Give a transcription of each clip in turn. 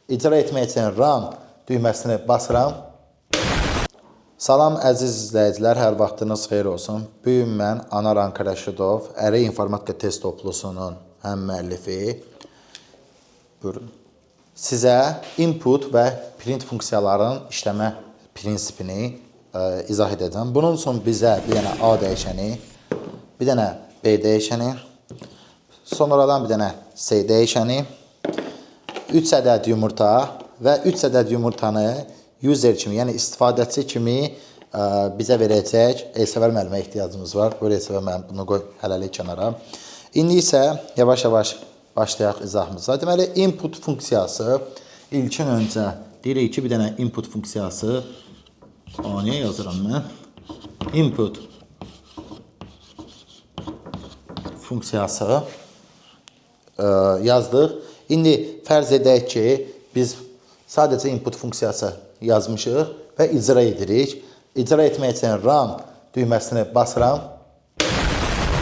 icra etmək üçün Run düyməsini basıram. Salam əziz izləyicilər, hər vaxtınız xeyir olsun. Bu gün mən Anar Ankaraşidov, Əri İnformatika Test Toplusunun həm müəllifi. Buyurun. Sizə input və print funksiyaların işləmə prinsipini izah edəcəm. Bunun üçün bizə bir dənə A dəyişəni, bir dənə B dəyişəni, sonradan bir dənə C dəyişəni, 3 ədəd yumurta və 3 ədəd yumurtanı user kimi, yəni istifadəçi kimi bizə verəcək Elsəvər müəllimə ehtiyacımız var. Buyur Elsəvər müəllim, bunu qoy hələlik kənara. İndi isə yavaş-yavaş başlayaq izahımıza. Deməli, input funksiyası ilkin öncə deyirik ki, bir dənə input funksiyası niyə yazıram mən? Input funksiyası yazdıq. İndi fərz edək ki, biz sadəcə input funksiyası yazmışıq və icra edirik. İcra etmək üçün Run düyməsini basıram.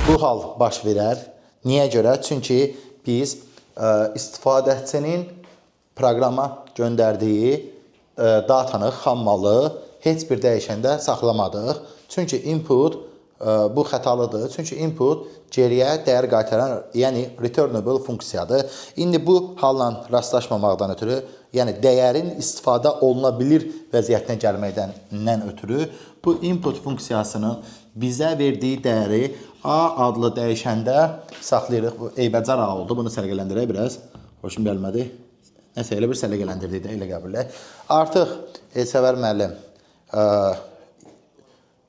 Bu hal baş verər. Niyə görə? Çünki biz istifadəçinin proqrama göndərdiyi datanı, xammalı heç bir dəyişəndə saxlamadıq. Çünki input bu xətalıdır. Çünki input geriyə dəyər qaytaran, yəni returnable funksiyadır. İndi bu halla rastlaşmamaqdan ötürü, yəni dəyərin istifadə oluna bilir vəziyyətinə gəlməkdən ötürü bu input funksiyasının bizə verdiyi dəyəri A adlı dəyişəndə saxlayırıq. Bu eybəcər A oldu. Bunu səliqələndirək biraz. Xoşum gəlmədi. Nəsə elə bir səliqələndirdik də, elə qəbullə. Artıq Elsəvər müəllim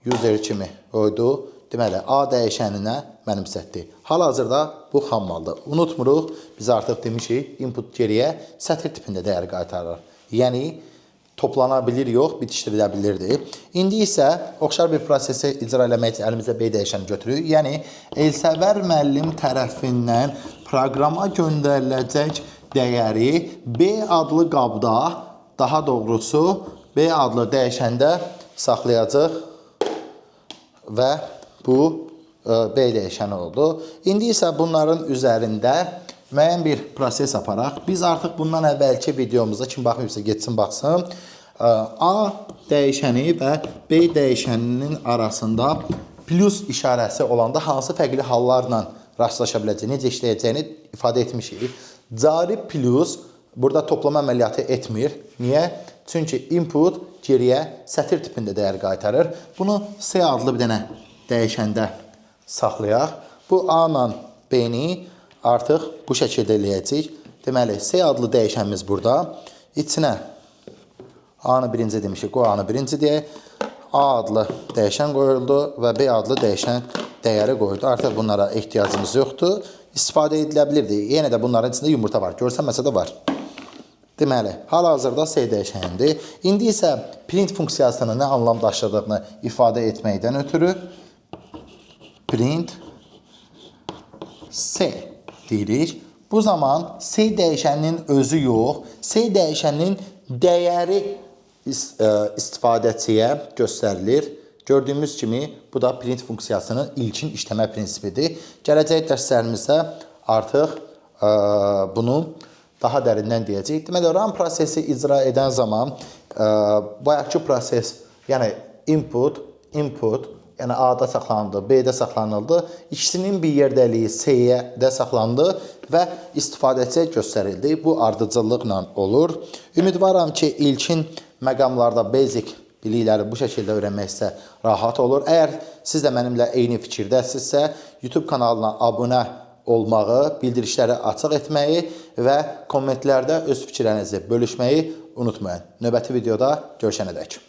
user kimi qoydu. Deməli, A dəyişəninə mənimsətdi. Hal-hazırda bu xammaldır. Unutmuruq, biz artıq demişik, input geriyə sətir tipində dəyər qaytarır. Yəni, toplana bilir, yox, bitişdirilə bilirdi. İndi isə oxşar bir prosesi icra eləmək üçün əlimizdə B dəyişəni götürürük. Yəni, Elsəvər müəllim tərəfindən proqrama göndəriləcək dəyəri B adlı qabda, daha doğrusu B adlı dəyişəndə saxlayacaq və bu B dəyişəni oldu. İndi isə bunların üzərində müəyyən bir proses aparaq. Biz artıq bundan əvvəlki videomuzda kim baxmayıbsa getsin baxsın. A dəyişəni və B dəyişəninin arasında plus işarəsi olanda hansı fərqli hallarla rastlaşa biləcəyini, necə işləyəcəyini ifadə etmişik. Cari plus burada toplama əməliyyatı etmir. Niyə? Çünki input geriyə sətir tipində dəyər qaytarır. Bunu C adlı bir dənə dəyişəndə saxlayaq. Bu A ilə B-ni artıq bu şəkildə eləyəcəyik. Deməli, C adlı dəyişənimiz burada. İçinə A-nı birinci demişik, qoy A-nı birinci deyək. A adlı dəyişən qoyuldu və B adlı dəyişən dəyəri qoyuldu. Artıq bunlara ehtiyacımız yoxdur. İstifadə edilə bilirdi. Yenə də bunların içində yumurta var. Görsənməsə də var. Deməli, hal-hazırda C dəyişənidir. İndi isə print funksiyasının nə anlam daşıdığını ifadə etməkdən ötürü print C deyirik. Bu zaman C dəyişəninin özü yox, C dəyişəninin dəyəri istifadəçiyə göstərilir. Gördüyümüz kimi bu da print funksiyasının ilkin işləmə prinsipidir. Gələcək dərslərimizdə artıq bunu daha dərindən deyəcək. Deməli, run prosesi icra edən zaman bayaqki proses, yəni input, yəni A-da saxlanıldı, B-də saxlanıldı. İkisinin bir yerdəliyi C-də saxlandı və istifadəçiyə göstərildi. Bu ardıcıllıqla olur. Ümidvaram ki, ilkin məqamlarda basic bilikləri bu şəkildə öyrənmək isə rahat olur. Əgər siz də mənimlə eyni fikirdəsinizsə, YouTube kanalına abunə olmağı, bildirişləri açıq etməyi və kommentlərdə öz fikirlərinizi bölüşməyi unutmayın. Növbəti videoda görüşənədək.